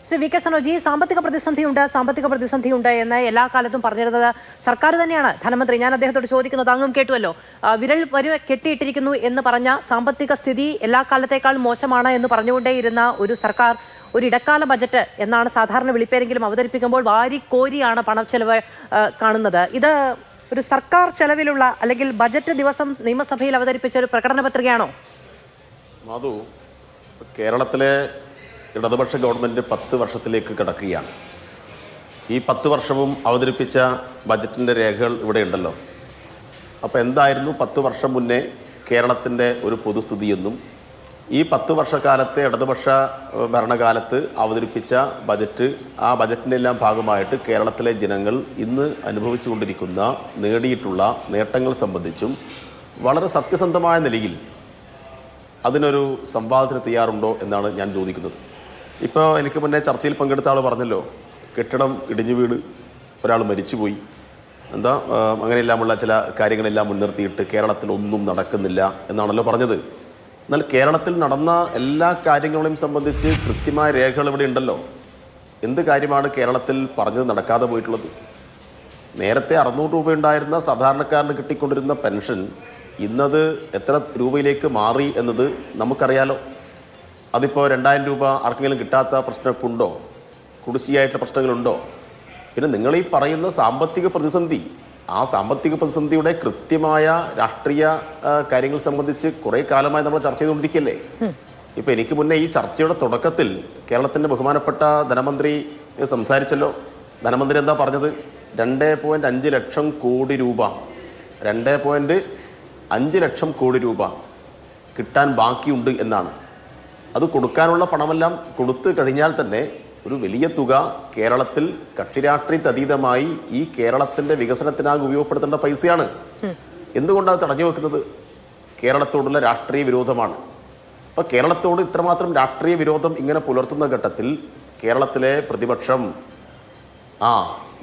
Shri V K സനോജി, സാമ്പത്തിക പ്രതിസന്ധിയുണ്ട് എന്ന് എല്ലാ കാലത്തും പറഞ്ഞിരുന്നത് സർക്കാർ തന്നെയാണ്. ധനമന്ത്രി, ഞാൻ അദ്ദേഹത്തോട് ചോദിക്കുന്നത് അങ്ങും കേട്ടുവല്ലോ, വിരൽ കെട്ടിയിട്ടിരിക്കുന്നു എന്ന് പറഞ്ഞ സാമ്പത്തിക സ്ഥിതി എല്ലാ കാലത്തേക്കാൾ മോശമാണ് എന്ന് പറഞ്ഞുകൊണ്ടേയിരുന്ന ഒരു സർക്കാർ ഒരു ഇടക്കാല ബജറ്റ് എന്നാണ് സാധാരണ വിളിപ്പേരെങ്കിലും അവതരിപ്പിക്കുമ്പോൾ വാരിക്കോരിയാണ് പണച്ചെലവ് കാണുന്നത്. ഇത് ഒരു സർക്കാർ ചെലവിലുള്ള അല്ലെങ്കിൽ ബജറ്റ് ദിവസം നിയമസഭയിൽ അവതരിപ്പിച്ച ഒരു പ്രകടന പത്രികയാണോ? മാധു, കേരളത്തിലെ ഇടതുപക്ഷ ഗവൺമെൻറ് 10 വർഷത്തിലേക്ക് കിടക്കുകയാണ്. ഈ 10 വർഷവും അവതരിപ്പിച്ച ബജറ്റിൻ്റെ രേഖകൾ ഇവിടെ ഉണ്ടല്ലോ. അപ്പോൾ എന്തായിരുന്നു 10 വർഷം മുന്നേ കേരളത്തിൻ്റെ ഒരു പൊതുസ്ഥിതിയെന്നും ഈ 10 വർഷക്കാലത്തെ ഇടതുപക്ഷ ഭരണകാലത്ത് അവതരിപ്പിച്ച ബജറ്റ്, ആ ബജറ്റിൻ്റെ എല്ലാം ഭാഗമായിട്ട് കേരളത്തിലെ ജനങ്ങൾ ഇന്ന് അനുഭവിച്ചു കൊണ്ടിരിക്കുന്ന നേടിയിട്ടുള്ള നേട്ടങ്ങൾ സംബന്ധിച്ചും വളരെ സത്യസന്ധമായ നിലയിൽ അതിനൊരു സംവാദത്തിന് തയ്യാറുണ്ടോ എന്നാണ് ഞാൻ ചോദിക്കുന്നത്. ഇപ്പോൾ എനിക്ക് മുന്നേ ചർച്ചയിൽ പങ്കെടുത്ത ആൾ പറഞ്ഞല്ലോ, കെട്ടിടം ഇടിഞ്ഞു വീട് ഒരാൾ മരിച്ചുപോയി, അങ്ങനെയെല്ലാമുള്ള ചില കാര്യങ്ങളെല്ലാം മുൻനിർത്തിയിട്ട് കേരളത്തിൽ ഒന്നും നടക്കുന്നില്ല എന്നാണല്ലോ പറഞ്ഞത്. എന്നാൽ കേരളത്തിൽ നടന്ന എല്ലാ കാര്യങ്ങളെയും സംബന്ധിച്ച് കൃത്യമായ രേഖകൾ ഇവിടെ ഉണ്ടല്ലോ. എന്ത് കാര്യമാണ് കേരളത്തിൽ പറഞ്ഞത് നടക്കാതെ പോയിട്ടുള്ളത്? നേരത്തെ 600 രൂപ ഉണ്ടായിരുന്ന സാധാരണക്കാരന് കിട്ടിക്കൊണ്ടിരുന്ന പെൻഷൻ ഇന്നത് എത്ര രൂപയിലേക്ക് മാറി എന്നത് നമുക്കറിയാലോ. അതിപ്പോൾ 2000 രൂപ ആർക്കെങ്കിലും കിട്ടാത്ത പ്രശ്നമുണ്ടോ? കുടിശ്ശിയായിട്ടുള്ള പ്രശ്നങ്ങളുണ്ടോ? പിന്നെ നിങ്ങൾ ഈ പറയുന്ന സാമ്പത്തിക പ്രതിസന്ധി, ആ സാമ്പത്തിക പ്രതിസന്ധിയുടെ കൃത്യമായ രാഷ്ട്രീയ കാര്യങ്ങൾ സംബന്ധിച്ച് കുറേ കാലമായി നമ്മൾ ചർച്ച ചെയ്തുകൊണ്ടിരിക്കുകയല്ലേ. ഇപ്പം എനിക്ക് മുന്നേ ഈ ചർച്ചയുടെ തുടക്കത്തിൽ കേരളത്തിൻ്റെ ബഹുമാനപ്പെട്ട ധനമന്ത്രി സംസാരിച്ചല്ലോ. ധനമന്ത്രി എന്താ പറഞ്ഞത്? 2.5 ലക്ഷം കോടി രൂപ 2.5 ലക്ഷം കോടി രൂപ കിട്ടാൻ ബാക്കിയുണ്ട് എന്നാണ്. അത് കൊടുക്കാനുള്ള പണമെല്ലാം കൊടുത്തു കഴിഞ്ഞാൽ തന്നെ ഒരു വലിയ തുക കേരളത്തിൽ കക്ഷി രാഷ്ട്രീയത്തതീതമായി ഈ കേരളത്തിൻ്റെ വികസനത്തിനാകെ ഉപയോഗപ്പെടുത്തേണ്ട പൈസയാണ്. എന്തുകൊണ്ടാണ് തടഞ്ഞു വെക്കുന്നത്? കേരളത്തോടുള്ള രാഷ്ട്രീയ വിരോധമാണ്. അപ്പോൾ കേരളത്തോട് ഇത്രമാത്രം രാഷ്ട്രീയ വിരോധം ഇങ്ങനെ പുലർത്തുന്ന ഘട്ടത്തിൽ കേരളത്തിലെ പ്രതിപക്ഷം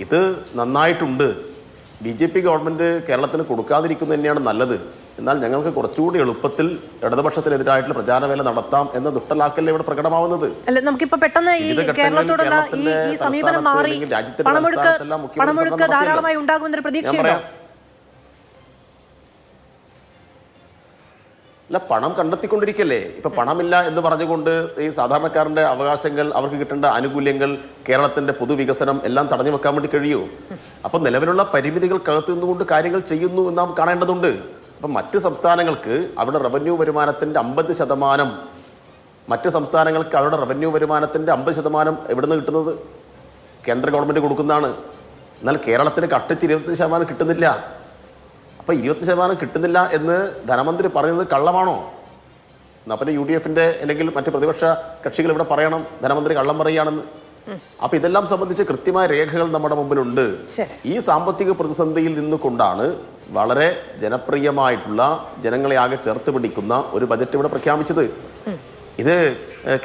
ഇത് നന്നായിട്ടുണ്ട്, BJP ഗവൺമെൻറ് കേരളത്തിന് കൊടുക്കാതിരിക്കുന്നത് തന്നെയാണ് നല്ലത്, എന്നാൽ ഞങ്ങൾക്ക് കുറച്ചുകൂടി എളുപ്പത്തിൽ ഇടതുപക്ഷത്തിനെതിരായിട്ടുള്ള പ്രചാരവേല നടത്താം എന്ന ദുഷ്ടലാക്കല്ലേ ഇവിടെ പ്രകടമാവുന്നത്. നമുക്കിപ്പോ പെട്ടെന്ന് ഈ കേരളത്തോടുള്ള ഈ സമീപനം മാറി പണമൊഴുക്ക് ധാരാളമായി ഉണ്ടാകുമെന്നൊരു പ്രതീക്ഷയുണ്ടോ? അല്ല, പണം കണ്ടെത്തിക്കൊണ്ടിരിക്കല്ലേ. ഇപ്പൊ പണമില്ല എന്ന് പറഞ്ഞുകൊണ്ട് ഈ സാധാരണക്കാരന്റെ അവകാശങ്ങൾ, അവർക്ക് കിട്ടേണ്ട ആനുകൂല്യങ്ങൾ, കേരളത്തിന്റെ പൊതുവികസനം എല്ലാം തടഞ്ഞു വെക്കാൻ വേണ്ടി കഴിയുമോ? അപ്പൊ നിലവിലുള്ള പരിമിതികൾക്കകത്ത് നിന്നുകൊണ്ട് കാര്യങ്ങൾ ചെയ്യുന്നു എന്ന് നാം കാണേണ്ടതുണ്ട്. അപ്പം മറ്റ് സംസ്ഥാനങ്ങൾക്ക് അവരുടെ റവന്യൂ വരുമാനത്തിൻ്റെ 50%, മറ്റ് സംസ്ഥാനങ്ങൾക്ക് അവരുടെ റവന്യൂ വരുമാനത്തിൻ്റെ 50% എവിടെ നിന്ന് കിട്ടുന്നത്? കേന്ദ്ര ഗവൺമെൻറ് കൊടുക്കുന്നതാണ്. എന്നാൽ കേരളത്തിന് കഷ്ടിച്ച് 25% കിട്ടുന്നില്ല. അപ്പോൾ 20% കിട്ടുന്നില്ല എന്ന് ധനമന്ത്രി പറയുന്നത് കള്ളമാണോ? എന്നാൽ പിന്നെ UDFൻ്റെ അല്ലെങ്കിൽ മറ്റ് പ്രതിപക്ഷ കക്ഷികൾ ഇവിടെ പറയണം ധനമന്ത്രി കള്ളം പറയുകയാണെന്ന്. അപ്പോൾ ഇതെല്ലാം സംബന്ധിച്ച് കൃത്യമായ രേഖകൾ നമ്മുടെ മുമ്പിലുണ്ട്. ഈ സാമ്പത്തിക പ്രതിസന്ധിയിൽ നിന്നുകൊണ്ടാണ് വളരെ ജനപ്രിയമായിട്ടുള്ള, ജനങ്ങളെ ആകെ ചേർത്ത് പിടിക്കുന്ന ഒരു ബജറ്റ് ഇവിടെ പ്രഖ്യാപിച്ചത്. ഇത്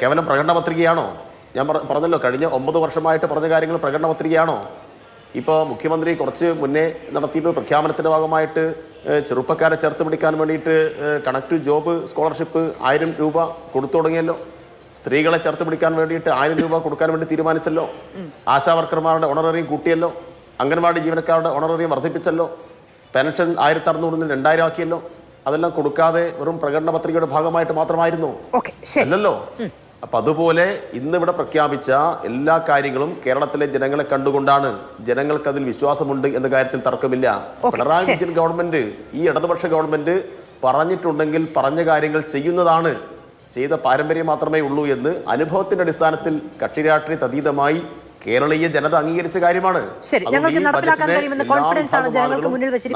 കേവലം പ്രകടന പത്രികയാണോ? ഞാൻ പറഞ്ഞല്ലോ, കഴിഞ്ഞ 9 വർഷമായിട്ട് പറഞ്ഞ കാര്യങ്ങൾ പ്രകടന പത്രികയാണോ? ഇപ്പോൾ മുഖ്യമന്ത്രി കുറച്ച് മുന്നേ നടത്തിയിട്ട് പ്രഖ്യാപനത്തിൻ്റെ ഭാഗമായിട്ട് ചെറുപ്പക്കാരെ ചേർത്ത് പിടിക്കാൻ വേണ്ടിയിട്ട് കണക്ട് ജോബ് സ്കോളർഷിപ്പ് 1000 രൂപ കൊടുത്തു തുടങ്ങിയല്ലോ. സ്ത്രീകളെ ചേർത്ത് പിടിക്കാൻ വേണ്ടിയിട്ട് 1000 രൂപ കൊടുക്കാൻ വേണ്ടി തീരുമാനിച്ചല്ലോ. ആശാവർക്കർമാരുടെ ഓണററിയം കൂട്ടിയല്ലോ. അംഗൻവാടി ജീവനക്കാരുടെ ഓണററിയം വർദ്ധിപ്പിച്ചല്ലോ. പെൻഷൻ 1600 നിന്ന് 2000 ആക്കിയല്ലോ. അതെല്ലാം കൊടുക്കാതെ വെറും പ്രകടന പത്രികയുടെ ഭാഗമായിട്ട് മാത്രമായിരുന്നു അല്ലല്ലോ. അപ്പൊ അതുപോലെ ഇന്നിവിടെ പ്രഖ്യാപിച്ച എല്ലാ കാര്യങ്ങളും കേരളത്തിലെ ജനങ്ങളെ കണ്ടുകൊണ്ടാണ്. ജനങ്ങൾക്ക് അതിൽ വിശ്വാസമുണ്ട് എന്ന കാര്യത്തിൽ തർക്കമില്ല. പിണറായി വിജയൻ ഗവൺമെന്റ്, ഈ ഇടതുപക്ഷ ഗവൺമെന്റ് പറഞ്ഞിട്ടുണ്ടെങ്കിൽ പറഞ്ഞ കാര്യങ്ങൾ ചെയ്യുന്നതാണ്, ചെയ്ത പാരമ്പര്യം മാത്രമേ ഉള്ളൂ എന്ന് അനുഭവത്തിന്റെ അടിസ്ഥാനത്തിൽ കക്ഷി രാഷ്ട്രീയത്തതീതമായി കേരളീയ ജനത അംഗീകരിച്ച കാര്യമാണ്.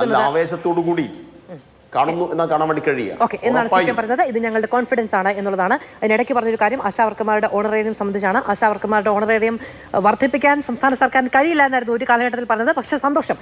നല്ല ആവേശത്തോടു കൂടി കാണുന്നു എന്നാൽ കാണാൻ വേണ്ടി കഴിയുക എന്നാണ് പറഞ്ഞത്. ഇത് ഞങ്ങളുടെ കോൺഫിഡൻസ് ആണ് എന്നുള്ളതാണ്. അതിനിടയ്ക്ക് പറഞ്ഞൊരു കാര്യം ആശാവർക്കർമാരുടെ ഓണറേറിയം സംബന്ധിച്ചാണ്. ആശാവർക്കർമാരുടെ ഓണറേറിയം വർദ്ധിപ്പിക്കാൻ സംസ്ഥാന സർക്കാരിന് കഴിയില്ല എന്നായിരുന്നു ഒരു കാലഘട്ടത്തിൽ പറഞ്ഞത്. പക്ഷേ സന്തോഷം.